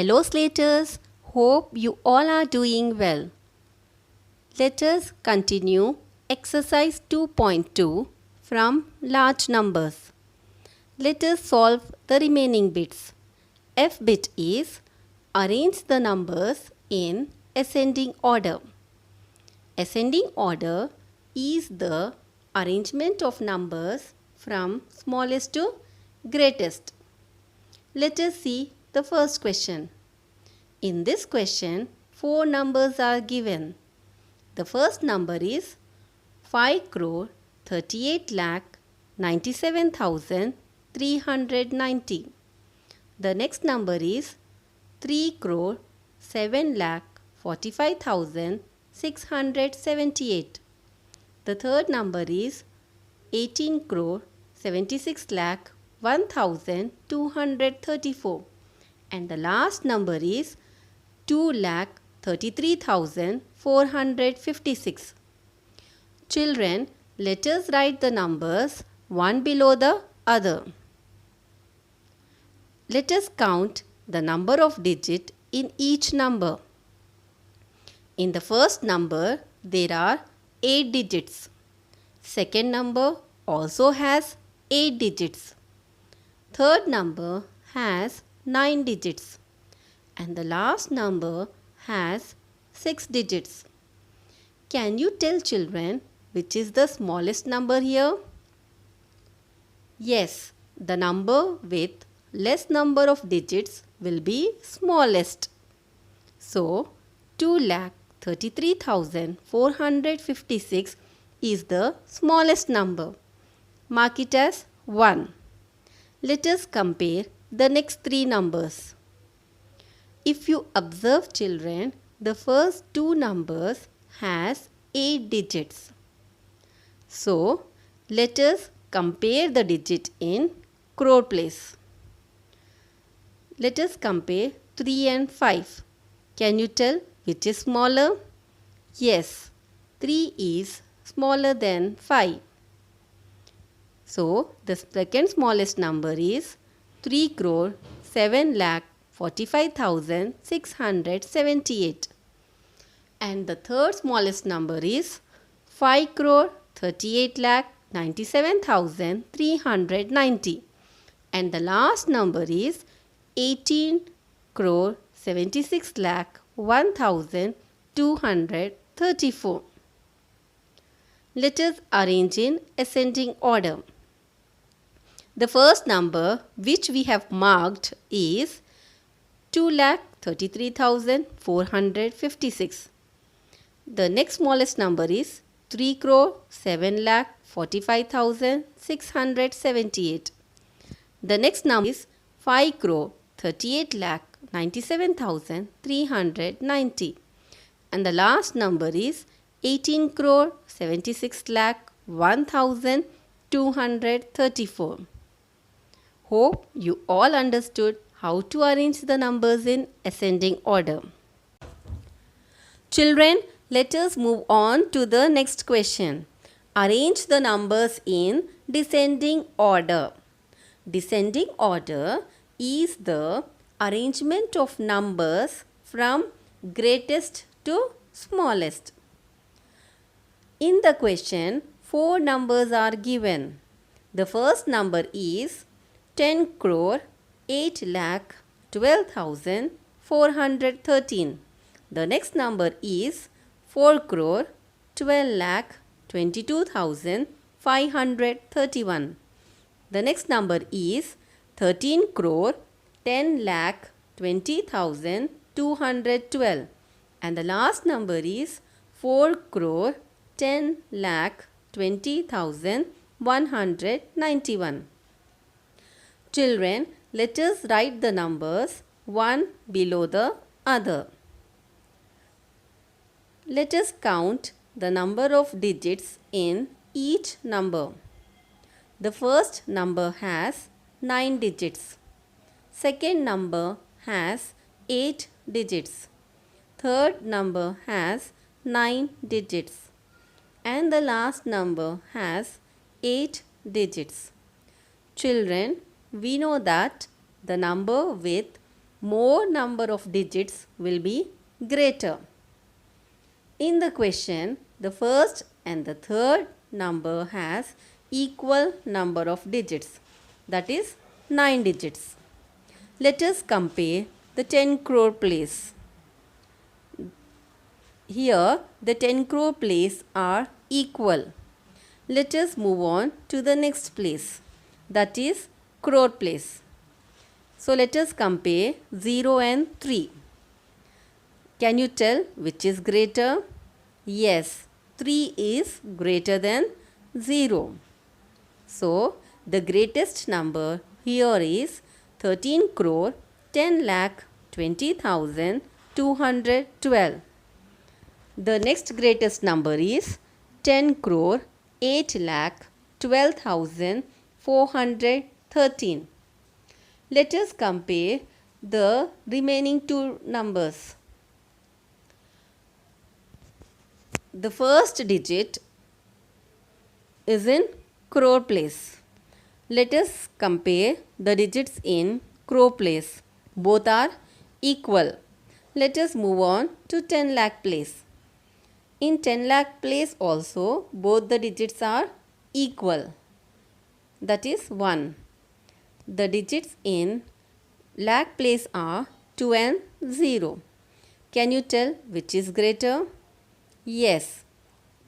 Hello Slaters, hope you all are doing well. Let us continue exercise 2.2 from large numbers. Let us solve the remaining bits. F bit is arrange the numbers in ascending order. Ascending order is the arrangement of numbers from smallest to greatest. Let us see the first question. In this question, 4 numbers are given. The first number is 5 crore 38 lakh 97,390. The next number is 3 crore 7 lakh 45,678. The third number is 18 crore 76 lakh 1,234. And the last number is 2,33,456. Children, let us write the numbers one below the other. Let us count the number of digits in each number. In the first number, there are 8 digits. Second number also has 8 digits. Third number has 9 digits. And the last number has 6 digits. Can you tell children which is the smallest number here? Yes, the number with less number of digits will be smallest. So, 2,33,456 is the smallest number. Mark it as 1. Let us compare the next 3 numbers. If you observe children, the first 2 numbers has 8 digits. So, let us compare the digit in crore place. Let us compare 3 and 5. Can you tell which is smaller? Yes, 3 is smaller than 5. So, the second smallest number is 3 crore 7 lakh 45,678. And the third smallest number is 5 crore 38 lakh 97,390. And the last number is 18 crore 76 lakh 1,234. Let us arrange in ascending order. The first number which we have marked is 2,33,456. The next smallest number is 3 crore 7 lakh 45,678. The next number is 5 crore 38 lakh 97,390. And the last number is 18 crore 76 lakh 1,234. Hope you all understood how to arrange the numbers in ascending order. Children, let us move on to the next question. Arrange the numbers in descending order. Descending order is the arrangement of numbers from greatest to smallest. In the question, 4 numbers are given. The first number is 10 crore 8 lakh 12,413. The next number is 4 crore 12 lakh 22,531. The next number is 13 crore 10 lakh 20,212. And the last number is 4 crore 10 lakh 20,191. Children, let us write the numbers one below the other. Let us count the number of digits in each number. The first number has 9 digits. Second number has 8 digits. Third number has 9 digits. And the last number has 8 digits. Children, we know that the number with more number of digits will be greater. In the question, the first and the third number has equal number of digits, that is 9 digits. Let us compare the 10 crore place. Here the 10 crore place are equal. Let us move on to the next place, that is crore place. So let us compare 0 and 3. Can you tell which is greater? Yes, 3 is greater than 0. So the greatest number here is 13 crore 10 lakh 20,212. The next greatest number is 10 crore 8 lakh 12,413. Let us compare the remaining two numbers. The first digit is in crore place. Let us compare the digits in crore place. Both are equal. Let us move on to 10 lakh place. In 10 lakh place also both the digits are equal. That is 1. The digits in lakh place are 2 and 0. Can you tell which is greater? Yes,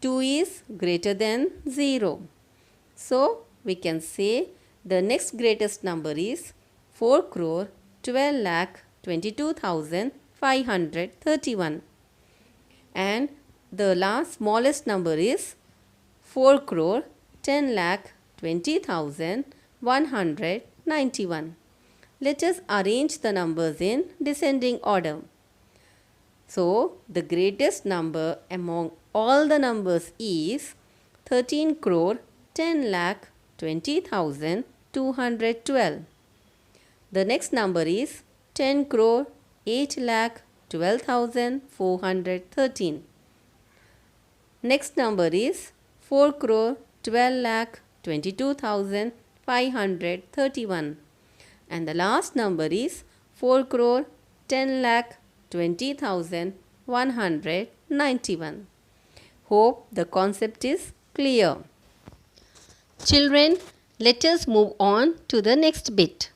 2 is greater than 0. So we can say the next greatest number is 4 crore 12 lakh 22,531. And the last smallest number is 4 crore 10 lakh 20,191. Let us arrange the numbers in descending order. So the greatest number among all the numbers is 13 crore 10 lakh 20,212. The next number is 10 crore 8 lakh 12,413. Next number is 4 crore 12 lakh 22,531. And the last number is 4 crore 10 lakh 20,191. Hope the concept is clear. Children, let us move on to the next bit.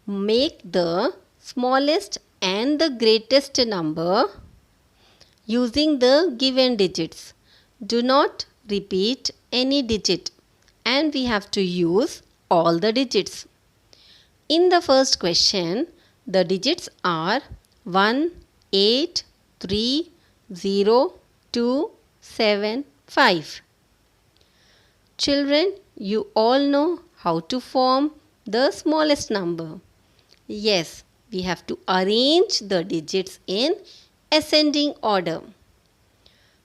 Make the smallest and the greatest number using the given digits. Do not repeat any digit, and we have to use all the digits. In the first question, the digits are 1, 8, 3, 0, 2, 7, 5. Children, you all know how to form the smallest number. Yes, we have to arrange the digits in ascending order.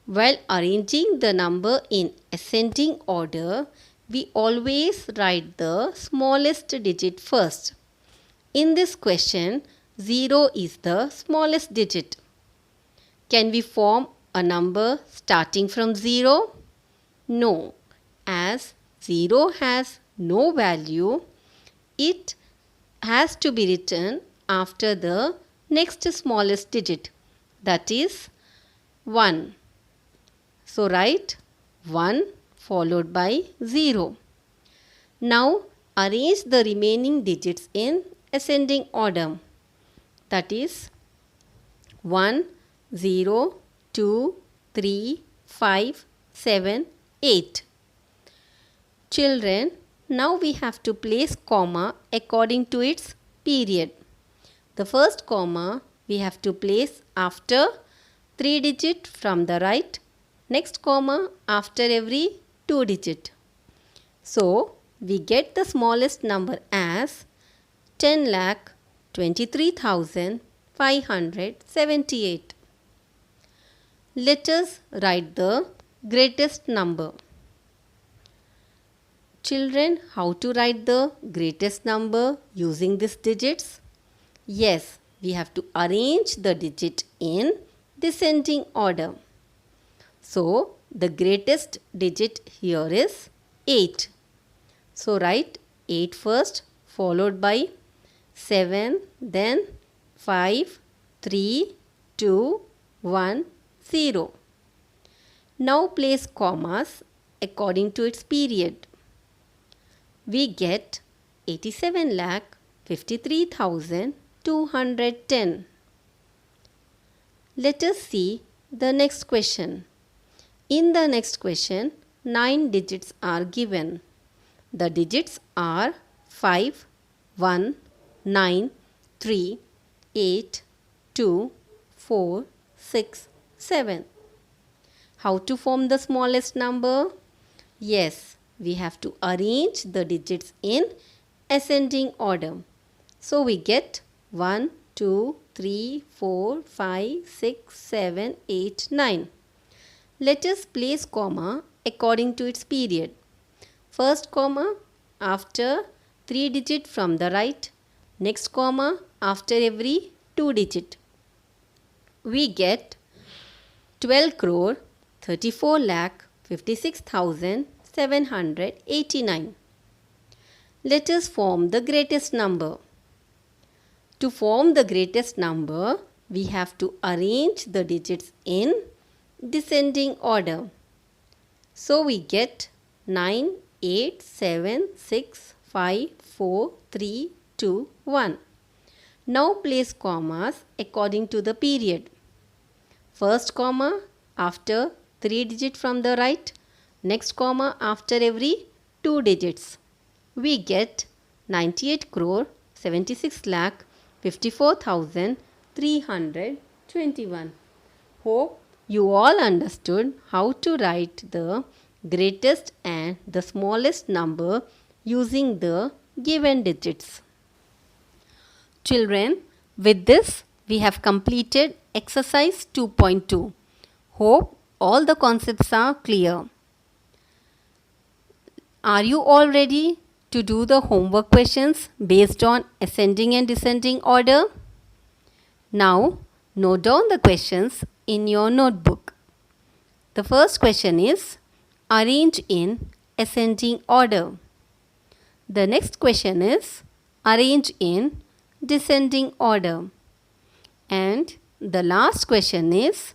While arranging the number in ascending order, we always write the smallest digit first. In this question, 0 is the smallest digit. Can we form a number starting from 0? No, as 0 has no value, it has to be written after the next smallest digit, that is 1. So write 1 followed by 0. Now arrange the remaining digits in ascending order, that is 1, 0, 2, 3, 5, 7, 8. Children, now we have to place comma according to its period. The first comma we have to place after 3 digit from the right, next comma after every 2 digit. So we get the smallest number as 10 lakh 23,578. Let us write the greatest number. Children, how to write the greatest number using these digits? Yes, we have to arrange the digit in descending order. So, the greatest digit here is 8. So, write 8 first, followed by 7, then 5, 3, 2, 1, 0. Now place commas according to its period. We get 87,53,210. Let us see the next question. In the next question, 9 digits are given. The digits are 5, 1, 9, 3, 8, 2, 4, 6, 7. How to form the smallest number? Yes, we have to arrange the digits in ascending order. So we get 1, 2, 3, 4, 5, 6, 7, 8, 9. Let us place comma according to its period. First comma after 3 digit from the right. Next comma after every 2 digit. We get 12 crore 34 lakh 56,789. Let us form the greatest number. To form the greatest number, we have to arrange the digits in descending order. So we get 9, 8, 7, 6, 5, 4, 3, 2, 1. Now place commas according to the period. First comma after 3 digits from the right. Next comma after every 2 digits. We get 98 crore 76 lakh 54,321. Hope you all understood how to write the greatest and the smallest number using the given digits. Children, with this we have completed exercise 2.2. Hope all the concepts are clear. Are you all ready to do the homework questions based on ascending and descending order? Now, note down the questions in your notebook. The first question is arrange in ascending order. The next question is arrange in descending order. And the last question is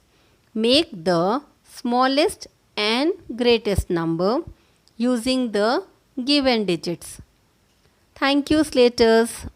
make the smallest and greatest number using the given digits. Thank you, Slaters.